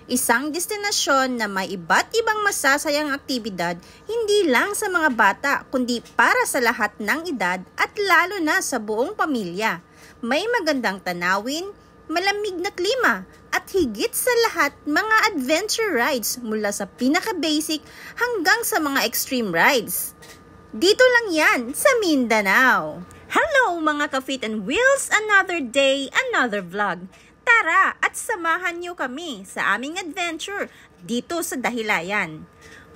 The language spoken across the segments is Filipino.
Isang destinasyon na may iba't ibang masasayang aktibidad hindi lang sa mga bata kundi para sa lahat ng edad at lalo na sa buong pamilya. May magandang tanawin, malamig na klima at higit sa lahat mga adventure rides mula sa pinaka-basic hanggang sa mga extreme rides. Dito lang yan sa Mindanao. Hello mga ka-Fit and Wheels! Another day, another vlog. Tara at samahan niyo kami sa aming adventure dito sa Dahilayan.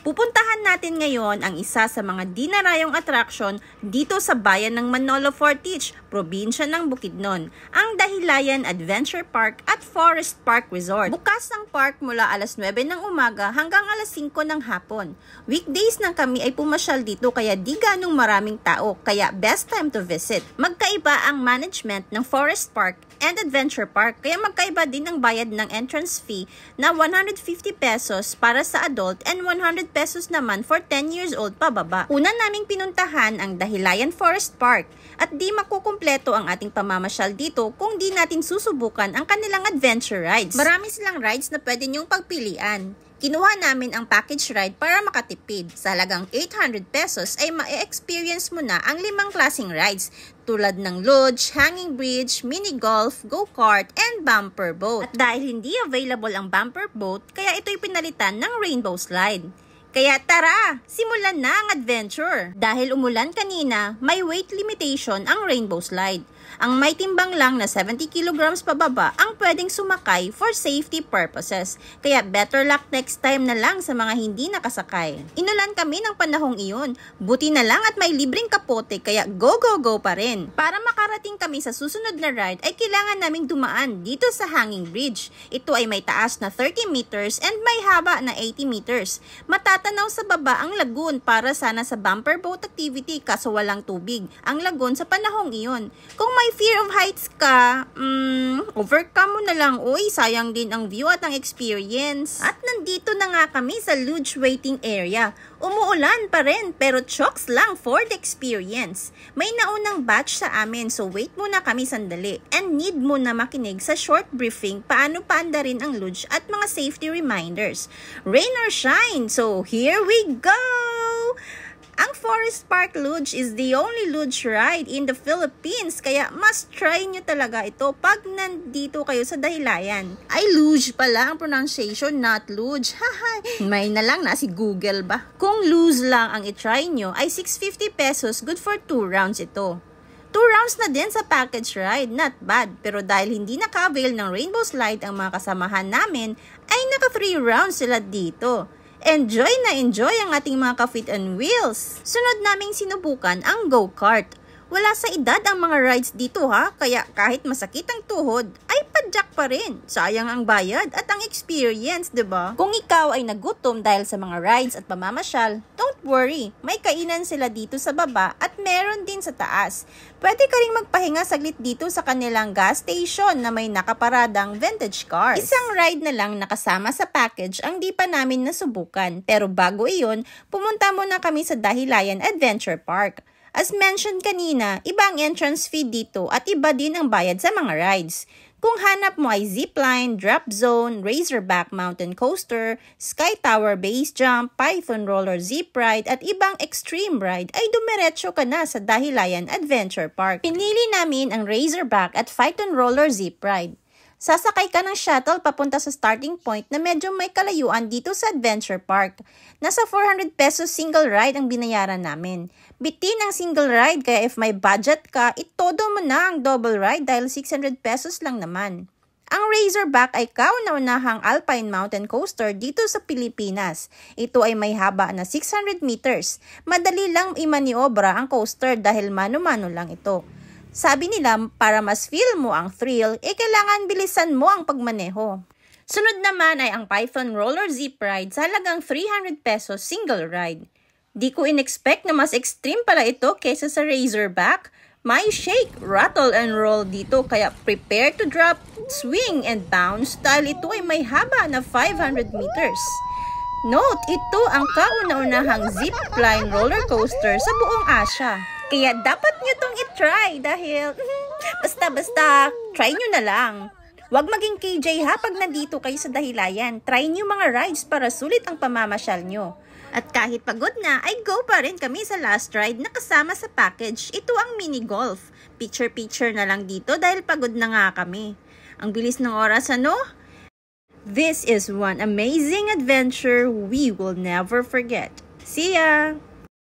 Pupuntahan natin ngayon ang isa sa mga dinarayong attraction dito sa bayan ng Manolo Fortich, probinsya ng Bukidnon, ang Dahilayan Adventure Park at Forest Park Resort. Bukas ang park mula alas 9 ng umaga hanggang alas 5 ng hapon. Weekdays nang kami ay pumasyal dito kaya di ganong maraming tao, kaya best time to visit. Magkaiba ang management ng Forest Park and Adventure Park, kaya magkaiba din ang bayad ng entrance fee na 150 pesos para sa adult and 100 pesos naman for 10 years old pababa. Una naming pinuntahan ang Dahilayan Forest Park at di makukumpleto ang ating pamamasyal dito kung di natin susubukan ang kanilang adventure rides. Marami silang rides na pwede nyong pagpilian. Kinuha namin ang package ride para makatipid. Sa halagang 800 pesos ay ma-experience mo na ang 5 klaseng rides tulad ng lodge, hanging bridge, mini golf, go-kart, and bumper boat. At dahil hindi available ang bumper boat, kaya ito'y pinalitan ng rainbow slide. Kaya tara, simulan na ang adventure. Dahil umulan kanina, may weight limitation ang rainbow slide. Ang may timbang lang na 70 kilograms pababa ang pwedeng sumakay for safety purposes. Kaya better luck next time na lang sa mga hindi nakasakay. Inulan kami ng panahong iyon. Buti na lang at may libreng kapote kaya go pa rin. Para makarating kami sa susunod na ride ay kailangan naming dumaan dito sa hanging bridge. Ito ay may taas na 30 meters and may haba na 80 meters. Matatanaw sa baba ang lagoon para sana sa bumper boat activity kaso walang tubig ang lagoon sa panahong iyon. Kung may fear of heights ka, overcome mo na lang. Uy, sayang din ang view at ang experience. At nandito na nga kami sa luge waiting area. Umuulan pa rin pero chokes lang for the experience. May naunang batch sa amin so wait muna kami sandali and need muna makinig sa short briefing paano paanda rin ang luge at mga safety reminders. Rain or shine, so here we go! Ang Forest Park Luge is the only luge ride in the Philippines kaya must try nyo talaga ito pag nandito kayo sa Dahilayan. Ay, luge pala ang pronunciation, not luge. Haha, may na lang na si Google ba? Kung luge lang ang itry nyo ay 650 pesos, good for 2 rounds ito. 2 rounds na din sa package ride, not bad. Pero dahil hindi naka-avail ng rainbow slide ang mga kasamahan namin, ay naka 3 rounds sila dito. Enjoy na enjoy ang ating mga ka-Fit and Wheels. Sunod naming sinubukan ang go-kart. Wala sa edad ang mga rides dito ha, kaya kahit masakit ang tuhod, ay padyak pa rin. Sayang ang bayad at ang experience, diba? Kung ikaw ay nagutom dahil sa mga rides at pamamasyal, don't worry, may kainan sila dito sa baba at meron din sa taas. Pwede ka ring magpahinga saglit dito sa kanilang gas station na may nakaparadang vintage cars. Isang ride na lang nakasama sa package ang di pa namin nasubukan. Pero bago iyon, pumunta muna kami sa Dahilayan Adventure Park. As mentioned kanina, iba ang entrance fee dito at iba din ang bayad sa mga rides. Kung hanap mo ay zipline, drop zone, razorback mountain coaster, sky tower base jump, python roller zip ride at ibang extreme ride ay dumiretso ka na sa Dahilayan Adventure Park. Pinili namin ang razorback at python roller zip ride. Sasakay ka ng shuttle papunta sa starting point na medyo may kalayuan dito sa Adventure Park. Nasa 400 pesos single ride ang binayaran namin. Bitin ang single ride kaya if may budget ka, itodo mo na ang double ride dahil 600 pesos lang naman. Ang Razorback ay kauna-unahang alpine mountain coaster dito sa Pilipinas. Ito ay may haba na 600 meters. Madali lang imaniobra ang coaster dahil mano-mano lang ito. Sabi nila, para mas feel mo ang thrill, kailangan bilisan mo ang pagmaneho. Sunod naman ay ang Python Roller Zip Ride sa halagang 300 pesos single ride. Di ko in-expect na mas extreme pala ito kaysa sa Razorback. May shake, rattle, and roll dito kaya prepare to drop, swing, and bounce dahil ito ay may haba na 500 meters. Note, ito ang kauna-unahang zipline roller coaster sa buong Asia. Kaya dapat nyo itong itry dahil basta-basta try nyo na lang. Huwag maging KJ ha pag nandito kayo sa Dahilayan. Try nyo mga rides para sulit ang pamamasyal nyo. At kahit pagod na, ay go pa rin kami sa last ride na kasama sa package. Ito ang mini golf. Picture-picture na lang dito dahil pagod na nga kami. Ang bilis ng oras, ano? This is one amazing adventure we will never forget. See ya!